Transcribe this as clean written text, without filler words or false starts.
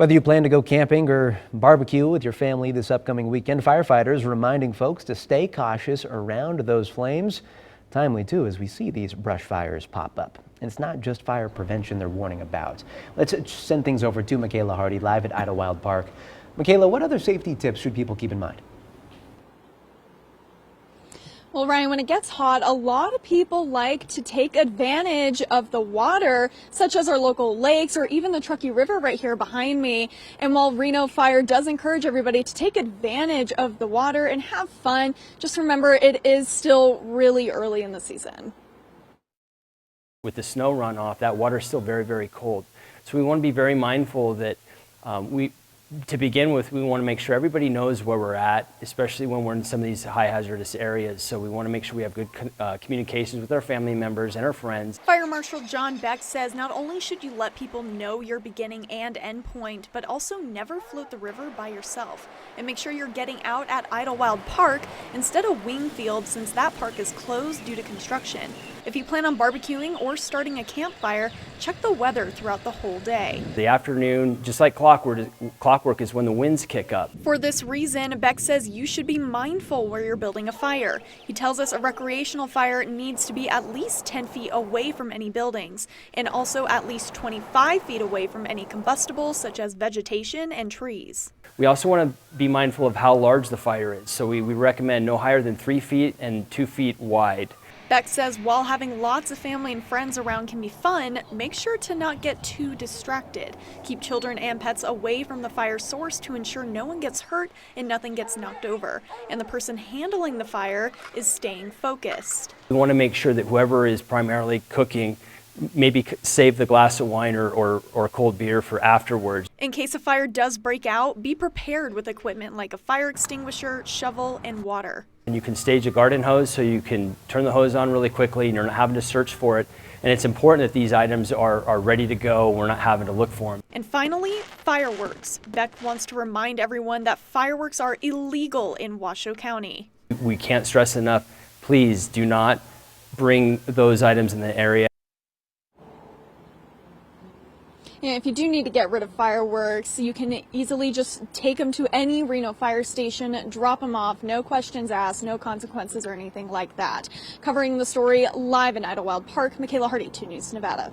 Whether you plan to go camping or barbecue with your family this upcoming weekend, firefighters reminding folks to stay cautious around those flames. Timely, too, as we see these brush fires pop up. And it's not just fire prevention they're warning about. Let's send things over to Makayla Hardy live at Idlewild Park. Makayla, what other safety tips should people keep in mind? Well, Ryan, when it gets hot, a lot of people like to take advantage of the water, such as our local lakes or even the Truckee River right here behind me. And while Reno Fire does encourage everybody to take advantage of the water and have fun, just remember it is still really early in the season. With the snow runoff, that water is still very, very cold. So we want to be very mindful that to begin with, we want to make sure everybody knows where we're at, especially when we're in some of these high hazardous areas. So we want to make sure we have good communications with our family members and our friends. Fire Marshal John Beck says not only should you let people know your beginning and end point, but also never float the river by yourself. And make sure you're getting out at Idlewild Park instead of Wingfield, since that park is closed due to construction. If you plan on barbecuing or starting a campfire, check the weather throughout the whole day. The afternoon, just like clockwork is when the winds kick up. For this reason, Beck says you should be mindful where you're building a fire. He tells us a recreational fire needs to be at least 10 feet away from any buildings, and also at least 25 feet away from any combustibles such as vegetation and trees. We also want to be mindful of how large the fire is. So we recommend no higher than 3 feet and 2 feet wide. Beck says while having lots of family and friends around can be fun, make sure to not get too distracted. Keep children and pets away from the fire source to ensure no one gets hurt and nothing gets knocked over. And the person handling the fire is staying focused. We want to make sure that whoever is primarily cooking maybe save the glass of wine or cold beer for afterwards. In case a fire does break out, be prepared with equipment like a fire extinguisher, shovel, and water. And you can stage a garden hose so you can turn the hose on really quickly and you're not having to search for it. And it's important that these items are ready to go. We're not having to look for them. And finally, fireworks. Beck wants to remind everyone that fireworks are illegal in Washoe County. We can't stress enough, please do not bring those items in the area. Yeah, if you do need to get rid of fireworks, you can easily just take them to any Reno fire station, drop them off, no questions asked, no consequences or anything like that. Covering the story live in Idlewild Park, Makayla Hardy, 2 News Nevada.